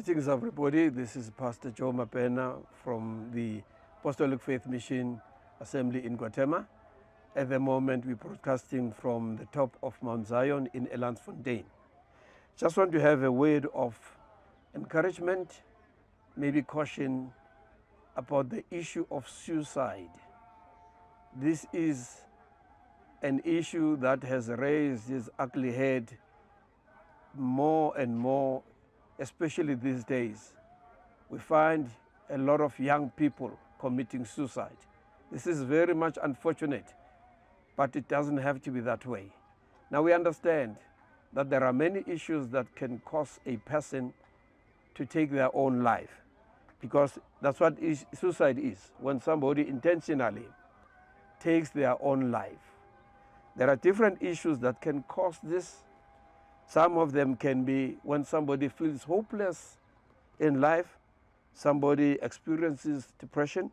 Greetings everybody, this is Pastor Joe Mabena from the Apostolic Faith Mission Assembly in Guatemala. At the moment we're broadcasting from the top of Mount Zion in Elandsfontein. Just want to have a word of encouragement, maybe caution about the issue of suicide. This is an issue that has raised its ugly head more and more, especially these days. We find a lot of young people committing suicide. This is very much unfortunate, but it doesn't have to be that way. Now we understand that there are many issues that can cause a person to take their own life, because that's what suicide is, when somebody intentionally takes their own life. There are different issues that can cause this. Some of them can be when somebody feels hopeless in life, somebody experiences depression,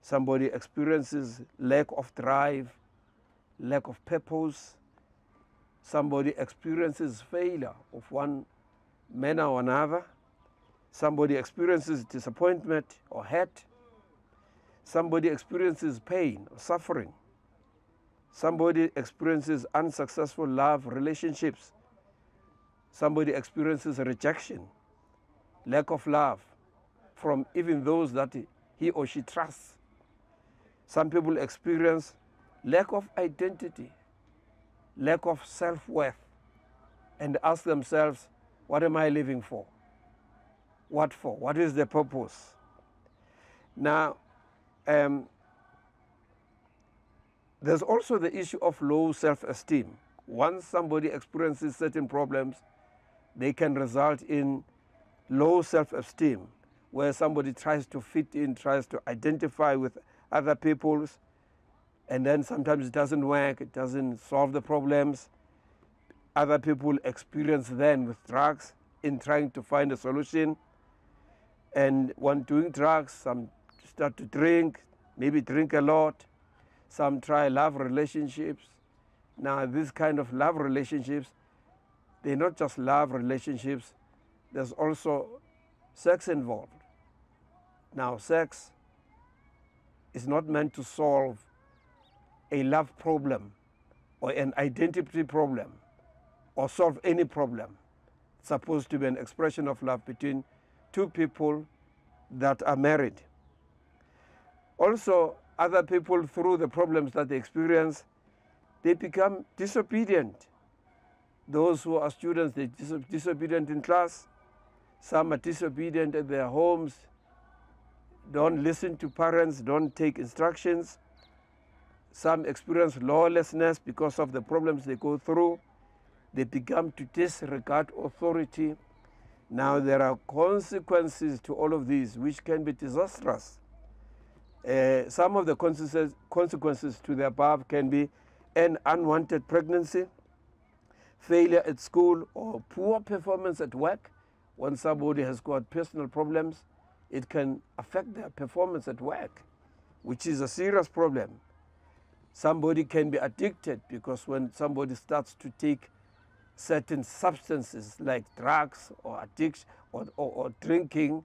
somebody experiences lack of drive, lack of purpose, somebody experiences failure of one manner or another, somebody experiences disappointment or hurt, somebody experiences pain or suffering, somebody experiences unsuccessful love relationships, somebody experiences rejection, lack of love from even those that he or she trusts. Some people experience lack of identity, lack of self-worth, and ask themselves, what am I living for? What for? What is the purpose? Now, there's also the issue of low self-esteem. Once somebody experiences certain problems, they can result in low self-esteem, where somebody tries to fit in, tries to identify with other people's, and then sometimes it doesn't work, it doesn't solve the problems. Other people experience then with drugs in trying to find a solution. And when doing drugs, some start to drink, maybe drink a lot. Some try love relationships. Now, this kind of love relationships, they're not just love relationships, there's also sex involved. Now, sex is not meant to solve a love problem or an identity problem or solve any problem. It's supposed to be an expression of love between two people that are married. Also, other people, through the problems that they experience, they become disobedient. Those who are students, they're disobedient in class. Some are disobedient at their homes, don't listen to parents, don't take instructions. Some experience lawlessness because of the problems they go through. They become to disregard authority. Now, there are consequences to all of these which can be disastrous. Some of the consequences to the above can be an unwanted pregnancy, failure at school, or poor performance at work. When somebody has got personal problems, it can affect their performance at work, which is a serious problem. Somebody can be addicted, because when somebody starts to take certain substances like drugs or addiction or drinking,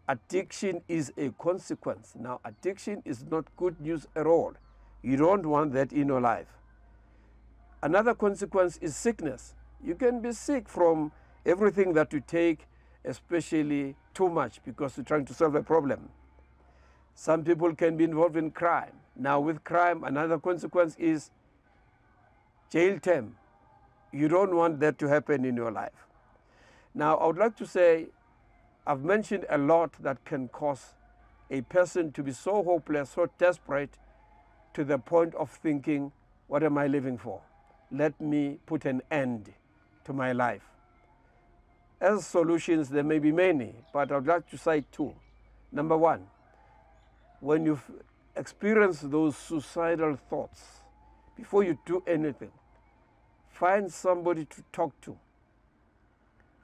addiction is a consequence. Now, addiction is not good news at all. You don't want that in your life. Another consequence is sickness. You can be sick from everything that you take, especially too much, because you're trying to solve a problem. Some people can be involved in crime. Now, with crime, another consequence is jail term. You don't want that to happen in your life. Now, I would like to say, I've mentioned a lot that can cause a person to be so hopeless, so desperate, to the point of thinking, what am I living for? Let me put an end to my life. As solutions, there may be many, but I would like to cite two. Number one, when you experience those suicidal thoughts, before you do anything, find somebody to talk to.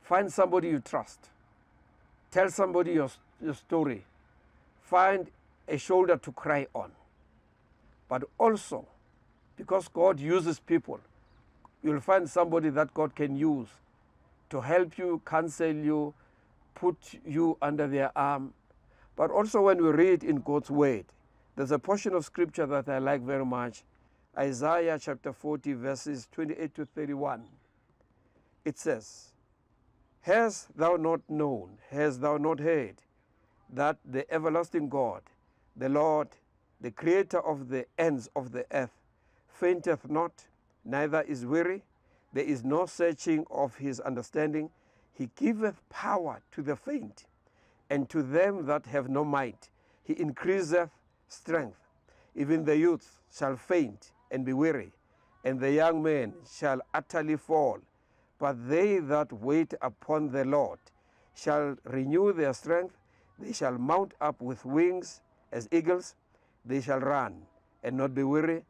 Find somebody you trust. Tell somebody your story. Find a shoulder to cry on. But also, because God uses people, you'll find somebody that God can use to help you, counsel you, put you under their arm. But also when we read in God's word, there's a portion of scripture that I like very much. Isaiah chapter 40 verses 28 to 31. It says, "Hast thou not known, hast thou not heard, that the everlasting God, the Lord, the creator of the ends of the earth, fainteth not, neither is weary. There is no searching of his understanding. He giveth power to the faint, and to them that have no might he increaseth strength. Even the youth shall faint and be weary, and the young men shall utterly fall. But they that wait upon the Lord shall renew their strength. They shall mount up with wings as eagles. They shall run and not be weary,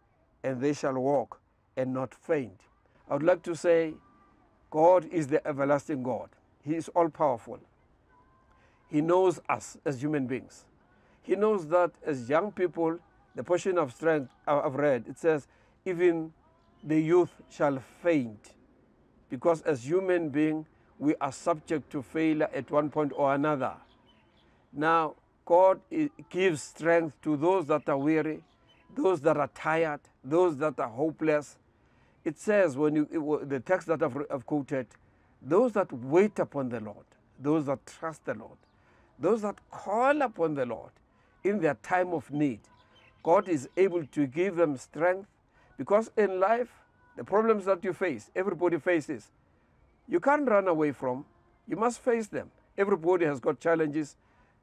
and they shall walk and not faint." I would like to say, God is the everlasting God. He is all-powerful. He knows us as human beings. He knows that as young people, the portion of strength I've read, it says, even the youth shall faint. Because as human beings, we are subject to failure at one point or another. Now, God gives strength to those that are weary, those that are tired, those that are hopeless. It says, the text that I've quoted, those that wait upon the Lord, those that trust the Lord, those that call upon the Lord in their time of need, God is able to give them strength. Because in life, the problems that you face, everybody faces. You can't run away from. You must face them. Everybody has got challenges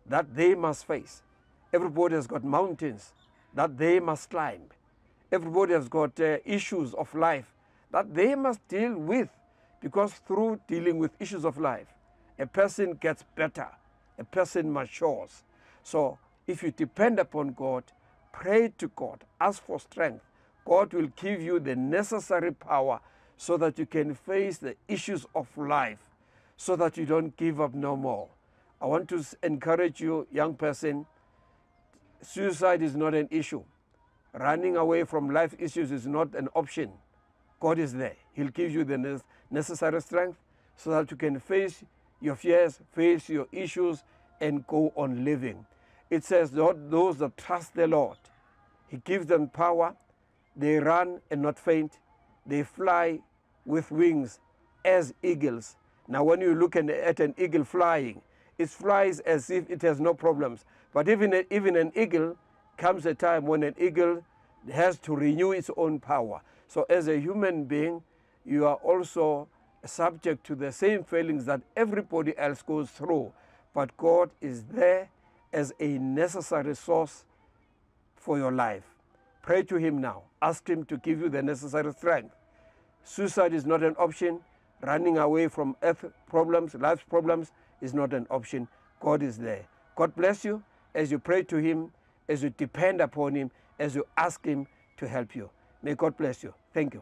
that they must face. Everybody has got mountains that they must climb. Everybody has got issues of life that they must deal with, because through dealing with issues of life, a person gets better, a person matures. So if you depend upon God, pray to God, ask for strength, God will give you the necessary power so that you can face the issues of life, so that you don't give up no more. I want to encourage you, young person, suicide is not an issue. Running away from life issues is not an option. God is there. He'll give you the necessary strength so that you can face your fears, face your issues, and go on living. It says, those that trust the Lord, He gives them power. They run and not faint. They fly with wings as eagles. Now, when you look at an eagle flying, it flies as if it has no problems. But even an eagle, comes a time when an eagle has to renew its own power. So as a human being, you are also subject to the same failings that everybody else goes through. But God is there as a necessary source for your life. Pray to Him now. Ask Him to give you the necessary strength. Suicide is not an option. Running away from earth problems, life problems is not an option. God is there. God bless you as you pray to Him, as you depend upon Him, as you ask Him to help you. May God bless you. Thank you.